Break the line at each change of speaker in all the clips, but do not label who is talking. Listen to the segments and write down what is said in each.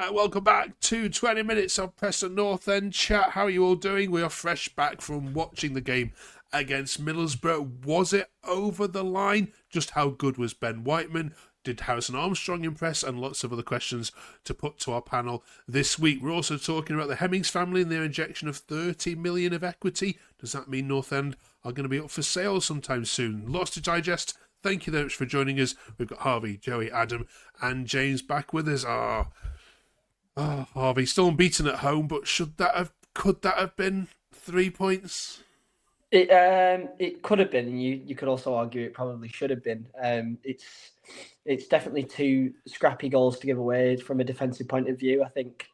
Welcome back to 20 minutes of Preston North End chat. How are you all doing? We are fresh back from watching the game against Middlesbrough. Was it over the line? Just how good was Ben Whiteman? Did Harrison Armstrong impress? And lots of other questions to put to our panel this week. We're also talking about the Hemmings family and their injection of 30 million of equity. Does that mean North End are going to be up for sale sometime soon? Lots to digest. Thank you very much for joining us. We've got Harvey, Joey, Adam, and James back with us. Harvey, still unbeaten at home, but could that have been 3 points?
It could have been, and you could also argue it probably should have been. It's definitely two scrappy goals to give away from a defensive point of view. I think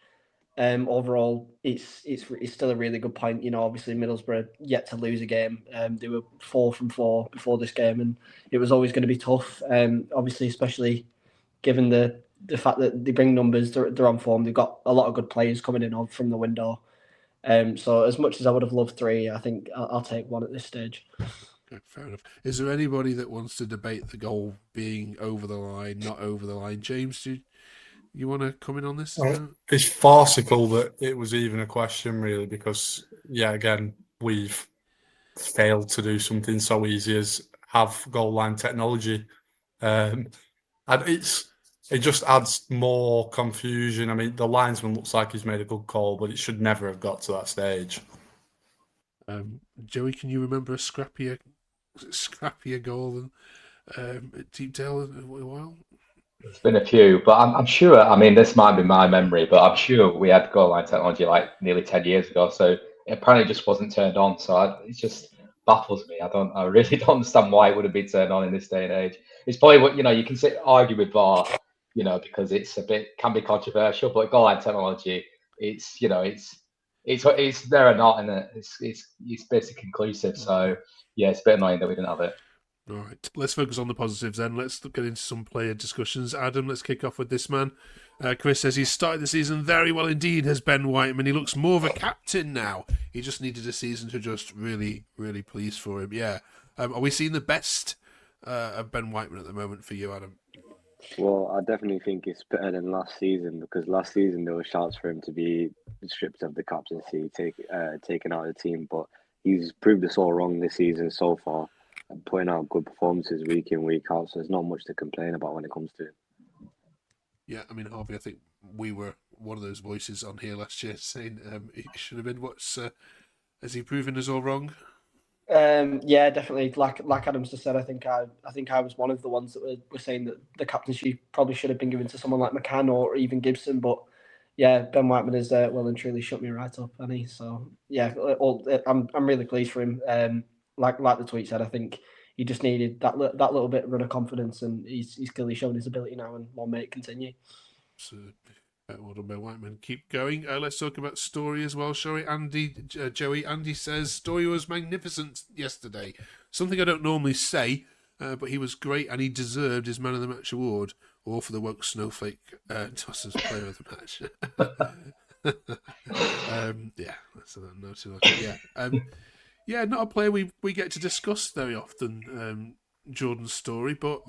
overall it's still a really good point. You know, obviously Middlesbrough yet to lose a game. They were 4 from 4 before this game, and it was always going to be tough. Obviously, especially given the fact that they bring numbers, they're on form. They've got a lot of good players coming in from the window. So as much as I would have loved 3, I think I'll take 1 at this stage.
Okay, fair enough. Is there anybody that wants to debate the goal being over the line, not over the line? James, do you want to comment on this?
It's farcical that it was even a question, really, because, again, we've failed to do something so easy as have goal line technology. And it just adds more confusion. I mean, the linesman looks like he's made a good call, but it should never have got to that stage.
Joey, can you remember a scrappier goal than at Deepdale in a while?
It's been a few, but I'm sure. I mean, this might be my memory, but I'm sure we had goal line technology like nearly 10 years ago. So it apparently just wasn't turned on. So it just baffles me. I really don't understand why it would have been turned on in this day and age. It's probably what you can argue with VAR, because it's can be controversial. But goal line technology, it's there or not, and it's basically conclusive. So yeah, it's a bit annoying that we didn't have it.
All right, let's focus on the positives then. Let's get into some player discussions. Adam, let's kick off with this man. Chris says he started the season very well indeed, has Ben Whiteman. He looks more of a captain now. He just needed a season to just really, really please for him. Yeah. Are we seeing the best of Ben Whiteman at the moment for you, Adam?
Well, I definitely think it's better than last season, because last season there were shouts for him to be stripped of the captaincy, taken out of the team, but he's proved us all wrong this season so far, and putting out good performances week in, week out. So there's not much to complain about when it comes to it.
Yeah, I mean, Harvey, I think we were one of those voices on here last year saying it should have been. Has he proven us all wrong?
Yeah, definitely. Like Adams just said, I think I was one of the ones that were saying that the captaincy probably should have been given to someone like McCann or even Gibson. But yeah, Ben Whiteman has well and truly shut me right up, hasn't he? So yeah, I'm really pleased for him. Like the tweet said, I think he just needed that little bit of run of confidence, and he's clearly shown his ability now, and long may it continue.
So, well done, Ben Whiteman. Keep going. Let's talk about Story as well, shall we? Joey, Andy says Story was magnificent yesterday. Something I don't normally say, but he was great, and he deserved his Man of the Match award, or for the woke snowflake Tossers Player of the Match. That's a note. Yeah, not a player we get to discuss very often, Jordan's Story, but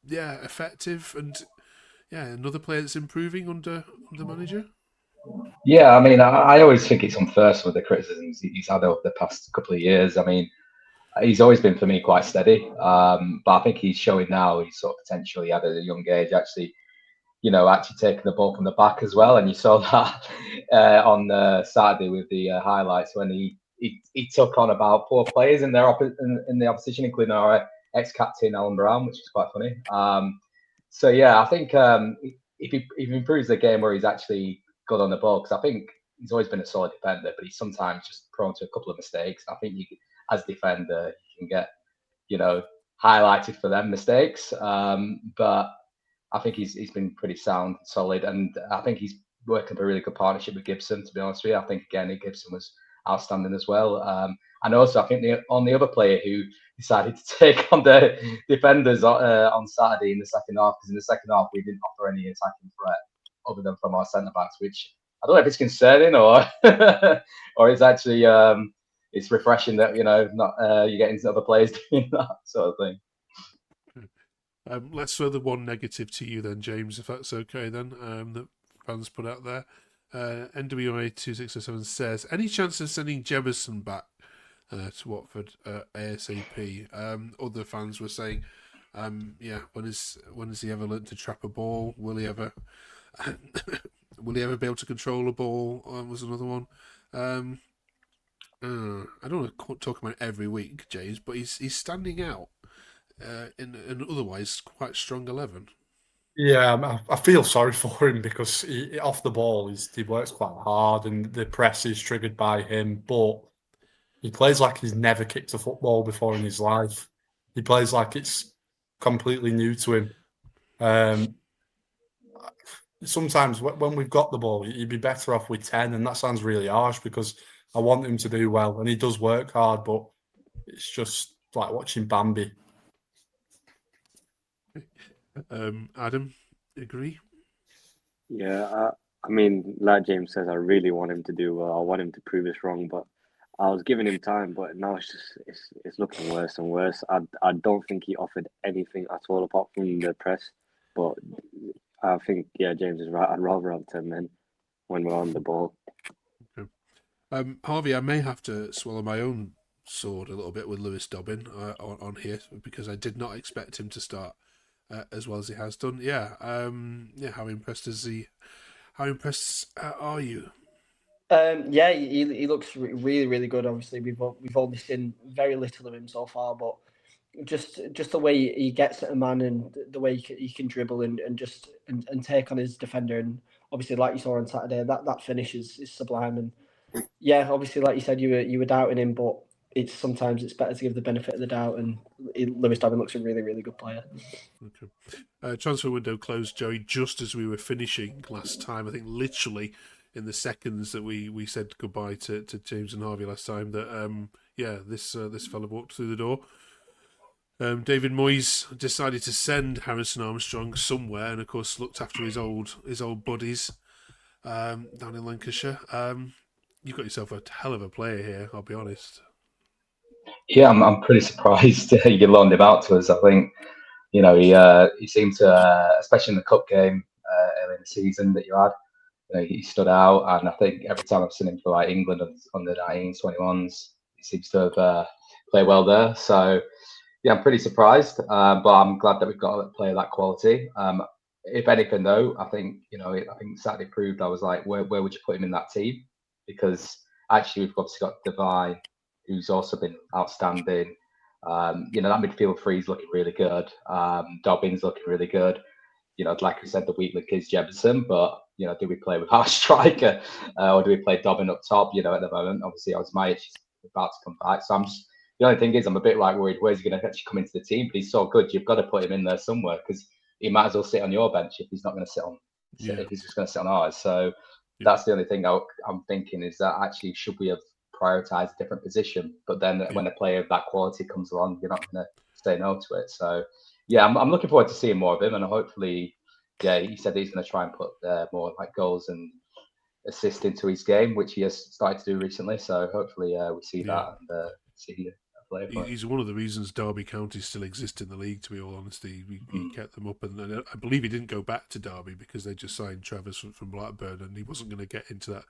effective, and another player that's improving under the manager.
Yeah, I mean, I always think it's unfair some of the criticisms he's had over the past couple of years. I mean, he's always been for me quite steady, but I think he's showing now he's sort of potentially at a young age actually taking the ball from the back as well. And you saw that on Saturday with the highlights when he took on about 4 players in the opposition, including our ex-captain Alan Brown, which is quite funny. So yeah, I think if he improves the game where he's actually good on the ball, because I think he's always been a solid defender, but he's sometimes just prone to a couple of mistakes. I think as a defender, you can get highlighted for them mistakes. But I think he's been pretty sound, solid, and I think he's working up a really good partnership with Gibson. To be honest with you, I think again Gibson was outstanding as well. And also, I think the only other player who decided to take on the defenders on Saturday in the second half, because in the second half we didn't offer any attacking threat other than from our centre backs, which I don't know if it's concerning or or it's actually it's refreshing that not you're getting other players doing that sort of thing.
Let's throw the one negative to you then, James, if that's okay then. That fans put out there. NWA2607 says, any chance of sending Jefferson back to Watford ASAP? Other fans were saying, when has he ever learned to trap a ball? Will he ever be able to control a ball? Was another one. I don't want to talk about it every week, James, but he's standing out in an otherwise quite strong 11.
Yeah, I feel sorry for him because off the ball he works quite hard and the press is triggered by him, but he plays like he's never kicked a football before in his life. He plays like it's completely new to him. Sometimes when we've got the ball, he'd be better off with 10, and that sounds really harsh because I want him to do well, and he does work hard, but it's just like watching Bambi.
Adam, agree?
Yeah, I mean, like James says, I really want him to do well. I want him to prove us wrong, but I was giving him time, but now it's looking worse and worse. I don't think he offered anything at all apart from the press. But I think James is right. I'd rather have 10 men when we're on the ball.
Okay. Harvey, I may have to swallow my own sword a little bit with Lewis Dobbin on here because I did not expect him to start as well as he has done. How impressed is he? How impressed are you?
He looks really, really good. Obviously, we've only seen very little of him so far, but just the way he gets at a man and the way he can dribble and take on his defender, and obviously, like you saw on Saturday, that finish is sublime. And obviously, like you said, you were doubting him, but sometimes it's better to give the benefit of the doubt. And Lewis Dobbin looks a really, really good player.
Okay. Transfer window closed, Joey, just as we were finishing last time. I think literally in the seconds that we said goodbye to James and Harvey last time. That this fella walked through the door. David Moyes decided to send Harrison Armstrong somewhere, and of course looked after his old buddies down in Lancashire. You've got yourself a hell of a player here, I'll be honest.
Yeah, I'm pretty surprised you loaned him out to us. I think, he seemed to, especially in the cup game early in the season that you had, he stood out. And I think every time I've seen him for like England under 19s, 21s, he seems to have played well there. So, yeah, I'm pretty surprised, but I'm glad that we've got a player of that quality. If anything, though, I think Saturday proved I was like, where would you put him in that team? Because actually, we've obviously got Devine, who's also been outstanding. That midfield three is looking really good. Dobbin's looking really good. Like I said, the weak link is Jefferson, but do we play with our striker or do we play Dobbin up top? At the moment, obviously, Osmajic is about to come back, so the only thing is, I'm a bit like worried where's he going to actually come into the team, but he's so good. You've got to put him in there somewhere because he might as well sit on your bench if he's not going to sit on. If he's just going to sit on ours. So that's the only thing I'm thinking is that actually should we have prioritised a different position? But then when a player of that quality comes along, you're not going to say no to it. So I'm looking forward to seeing more of him, and hopefully, he said that he's going to try and put more like goals and assist into his game, which he has started to do recently. So hopefully we see that and see.
He's one of the reasons Derby County still exist in the league, to be all honesty. He kept them up, and I believe he didn't go back to Derby because they just signed Travers from Blackburn, and he wasn't going to get into that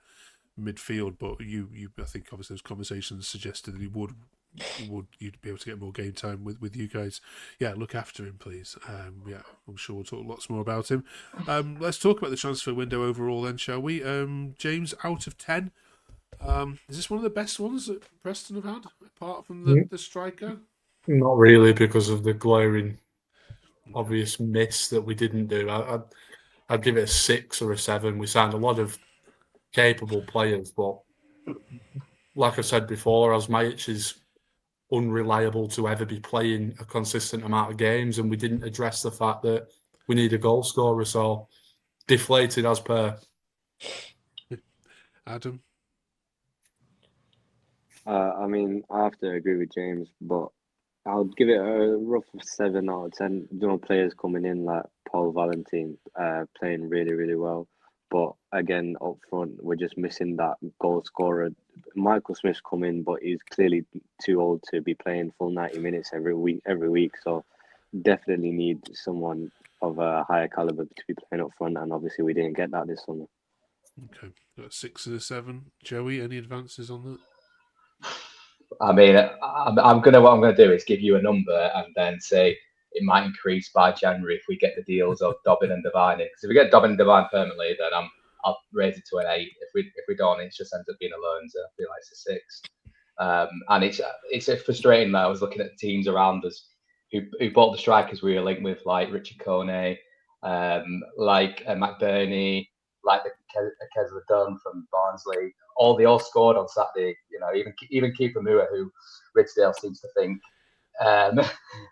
midfield. But I think obviously those conversations suggested that you'd be able to get more game time with you guys. Yeah, look after him, please. I'm sure we'll talk lots more about him. Let's talk about the transfer window overall then, shall we? James, out of 10. Is this one of the best ones that Preston have had, apart from the striker?
Not really, because of the glaring, obvious miss that we didn't do. I'd give it a 6 or a 7. We signed a lot of capable players, but like I said before, Osmajic is unreliable to ever be playing a consistent amount of games, and we didn't address the fact that we need a goal scorer, so deflated as per.
Adam?
I mean, I have to agree with James, but I'll give it a rough 7 out of 10. Players coming in like Paul Valentin, playing really, really well. But again, up front, we're just missing that goal scorer. Michael Smith's come in, but he's clearly too old to be playing full 90 minutes every week. So definitely need someone of a higher caliber to be playing up front, and obviously we didn't get that this summer.
Okay, got 6 of the 7. Joey, any advances on that?
I mean, what I'm gonna do is give you a number and then say it might increase by January if we get the deals of Dobbin and Devine in. Because if we get Dobbin and Devine permanently, then I'll raise it to an 8. If we don't, it just ends up being a loan. So I feel like it's a 6. And it's frustrating that I was looking at the teams around us who bought the strikers we were linked with, like Richard Kone, like McBurney, like the Kesler Dunn from Barnsley. They all scored on Saturday. You know, even Keeper Moore, who Ridgedale seems to think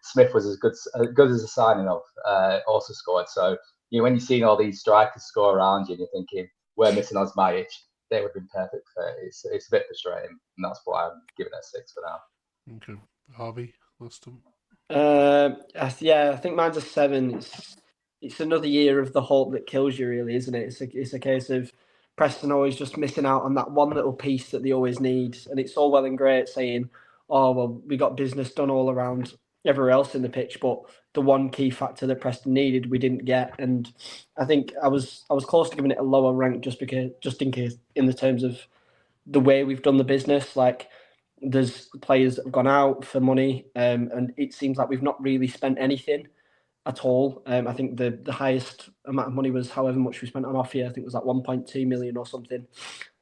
Smith was as good as a signing of, also scored. So when you're seeing all these strikers score around you, and you're thinking we're missing Osmajic, they would have been perfect for it. It's a bit frustrating, and that's why I'm giving it a 6 for now.
Okay, Harvey, last time.
I think mine's a 7. It's another year of the hope that kills you, really, isn't it? It's a case of Preston always just missing out on that one little piece that they always need, and it's all well and great saying, "Oh well, we got business done all around everywhere else in the pitch," but the one key factor that Preston needed, we didn't get. And I think I was close to giving it a lower rank just in case, in the terms of the way we've done the business, like. There's players that have gone out for money, and it seems like we've not really spent anything at all. I think the highest amount of money was however much we spent on off year. I think it was like 1.2 million or something.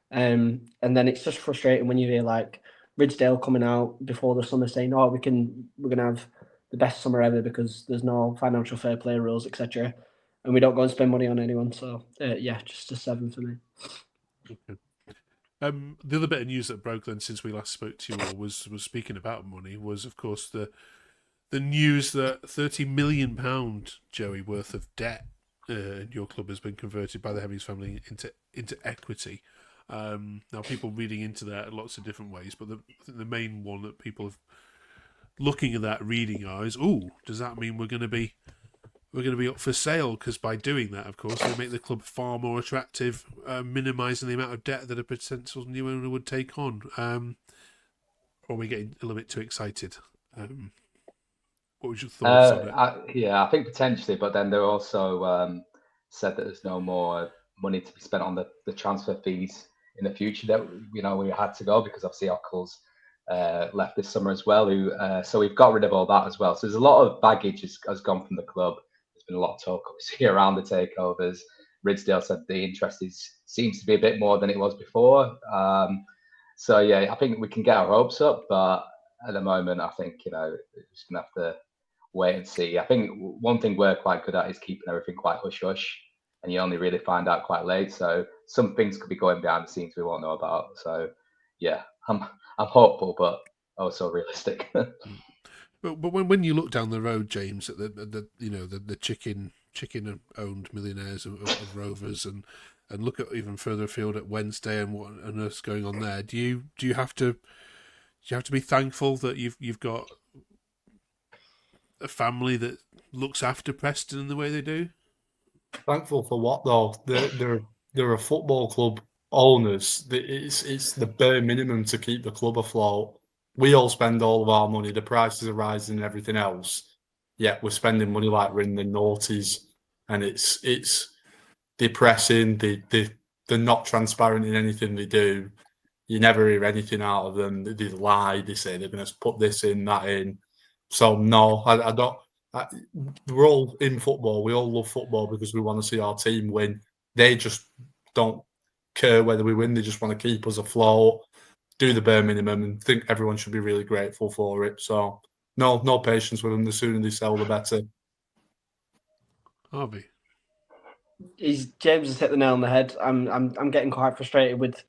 And then it's just frustrating when you hear like Ridgedale coming out before the summer saying, "Oh, we're gonna have the best summer ever because there's no financial fair play rules, etc." And we don't go and spend money on anyone. So just a 7 for me.
Okay. The other bit of news that broke then since we last spoke to you all was speaking about money was, of course, the news that £30 million, Joey, worth of debt in your club has been converted by the Hemmings family into equity. Now, people reading into that lots of different ways, but I think the main one that people have looking at that reading is, does that mean we're going to be up for sale? Because by doing that, of course, they make the club far more attractive, minimising the amount of debt that a potential new owner would take on. Or are we getting a little bit too excited? What was your thoughts on it?
I think potentially, but then they also said that there's no more money to be spent on the transfer fees in the future that we had to go because obviously Ockles left this summer as well. So we've got rid of all that as well. So there's a lot of baggage has gone from the club. There's been a lot of talk obviously around the takeovers. Ridgedale said the interest seems to be a bit more than it was before. So I think we can get our hopes up, but at the moment, I think we're just gonna have to wait and see. I think one thing we're quite good at is keeping everything quite hush hush, and you only really find out quite late. So some things could be going behind the scenes we won't know about. So I'm hopeful, but also realistic.
But when you look down the road, James, at the chicken owned millionaires of Rovers and look at even further afield at Wednesday and what on earth's going on there, do you have to be thankful that you've got a family that looks after Preston in the way they do?
Thankful for what though? They're a football club owners. It's the bare minimum to keep the club afloat. We all spend all of our money. The prices are rising and everything else. Yet we're spending money like we're in the noughties, and it's depressing. They're not transparent in anything they do. You never hear anything out of them. They lie. They say they're going to put this in, that in. So no, I don't. We're all in football. We all love football because we want to see our team win. They just don't care whether we win. They just want to keep us afloat, do the bare minimum, and think everyone should be really grateful for it. So no patience with them. The sooner they sell, the better.
Harvey.
James has hit the nail on the head. I'm getting quite frustrated with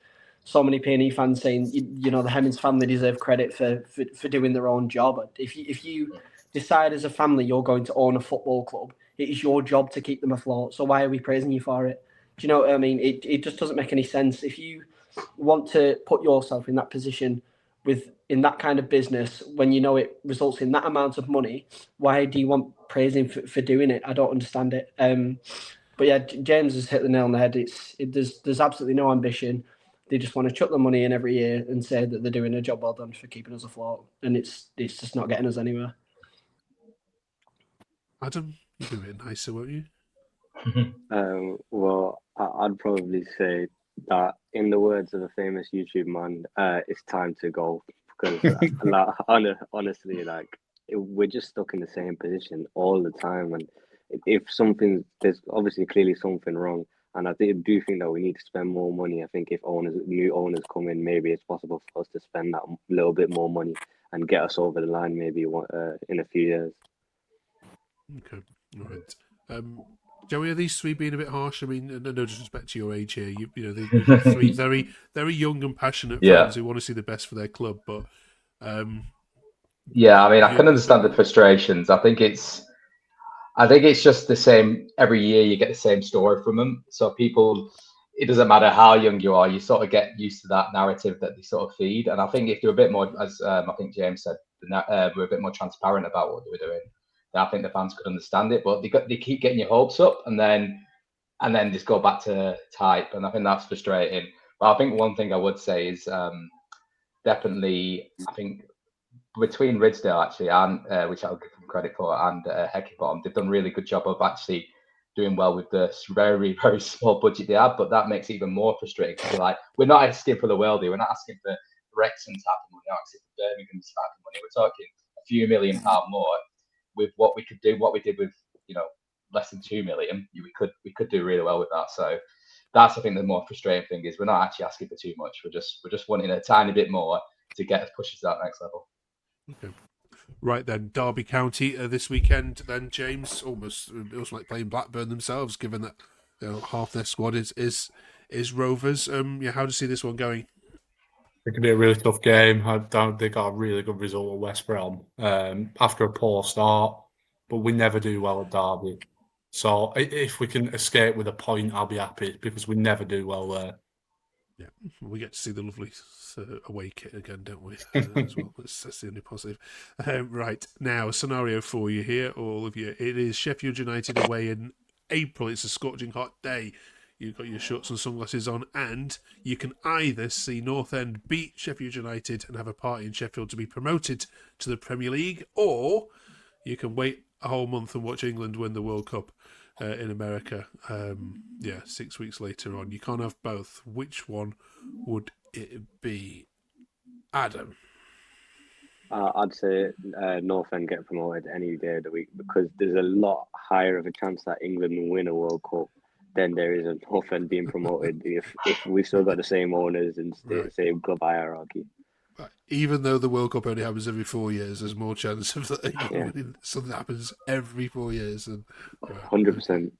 so many P&E fans saying the Hemmings family deserve credit for doing their own job. If you decide as a family you're going to own a football club, it is your job to keep them afloat. So why are we praising you for it? Do you know what I mean? It just doesn't make any sense. If you want to put yourself in that position in that kind of business when you know it results in that amount of money, why do you want praising for doing it? I don't understand it. But James has hit the nail on the head. There's absolutely no ambition. They just want to chuck the money in every year and say that they're doing a job well done for keeping us afloat, and it's just not getting us anywhere.
Adam, You'll be a bit nicer, won't you?
Well, I'd probably say that, in the words of a famous YouTube man, it's time to go, because like, honestly, like, we're just stuck in the same position all the time, and if there's obviously clearly something wrong, and I do think that we need to spend more money. I think if new owners come in, maybe it's possible for us to spend that little bit more money and get us over the line, maybe in a few years.
Okay, all right. Joey, are these three being a bit harsh? I mean, no disrespect to your age here. You've got three very, very young and passionate fans who want to see the best for their club. But
yeah, I mean, I can understand the frustrations. I think it's just the same every year. You get the same story from them. So people, it doesn't matter how young you are, you sort of get used to that narrative that they sort of feed. And I think if you're a bit more, as I think James said, we're a bit more transparent about what they were doing, then I think the fans could understand it. But they keep getting your hopes up, and then just go back to type. And I think that's frustrating. But I think one thing I would say is definitely, I think between Ridsdale actually and which I'll give them credit for, and Heckingbottom, they've done a really good job of actually doing well with the very, very small budget they have. But that makes it even more frustrating because you're like, we're not asking for the worldie, we're not asking for Wrexham type of money, we're not asking for Birmingham type of money. We're talking a few £1 million more with what we could do, what we did with less than 2 million. We could do really well with that. So that's, I think, the more frustrating thing is we're not actually asking for too much. We're just wanting a tiny bit more to get us push us to that next level.
Okay. Right then, Derby County this weekend. Then James, almost like playing Blackburn themselves, given that half their squad is Rovers. How do you see this one going?
It could be a really tough game. They got a really good result at West Brom after a poor start, but we never do well at Derby. So if we can escape with a point, I'll be happy because we never do well there.
Yeah, we get to see the lovely away kit again, don't we? As well, that's the only positive. Right, now a scenario for you here, all of you. It is Sheffield United away in April. It's a scorching hot day. You've got your shorts and sunglasses on, and you can either see North End beat Sheffield United and have a party in Sheffield to be promoted to the Premier League, or you can wait a whole month and watch England win the World Cup in America. 6 weeks later on. You can't have both. Which one would it be? Adam?
I'd say North End get promoted any day of the week, because there's a lot higher of a chance that England will win a World Cup than there is a North End being promoted if we've still got the same owners and same club hierarchy.
Even though the World Cup only happens every 4 years, there's more chance of winning something that happens every 4 years.
100%.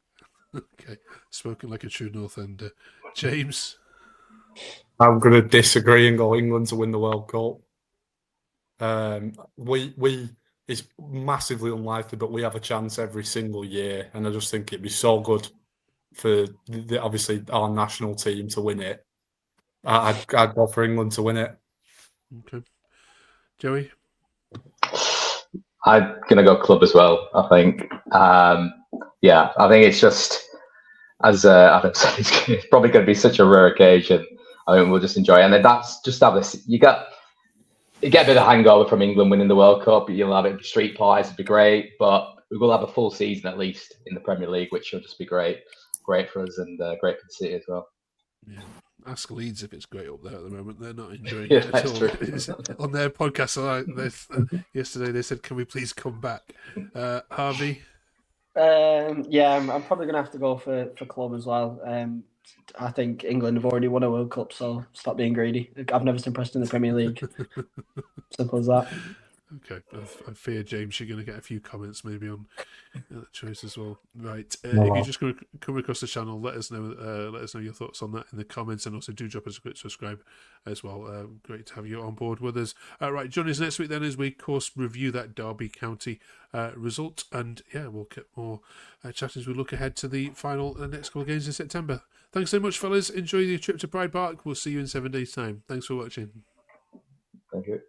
Okay, spoken like a true North Ender. James?
I'm going to disagree and go England to win the World Cup. It's massively unlikely, but we have a chance every single year, and I just think it'd be so good for obviously our national team to win it. I'd go for England to win it.
Okay, Joey?
I'm gonna go club as well. I think. I think it's just, as Adam said, it's probably going to be such a rare occasion. I mean, we'll just enjoy it, and then that's just have this. You get a bit of hangover from England winning the World Cup. You'll have it street parties, it'd be great, but we will have a full season at least in the Premier League, which will just be great for us and great for the city as well.
Yeah. Ask Leeds if it's great up there at the moment. They're not enjoying it at all. On their podcast yesterday, they said, "Can we please come back?" Harvey?
I'm probably going to have to go for club as well. I think England have already won a World Cup, so stop being greedy. I've never seen Preston in the Premier League. Simple as that.
Okay, I fear, James, you're going to get a few comments maybe on that choice as well. Right, if you just come across the channel, let us know your thoughts on that in the comments, and also do drop us a quick subscribe as well. Great to have you on board with us. Right, join us next week then as we, of course, review that Derby County result, and we'll get more chat as we look ahead to the final next couple of games in September. Thanks so much, fellas. Enjoy your trip to Pride Park. We'll see you in 7 days' time. Thanks for watching.
Thank you.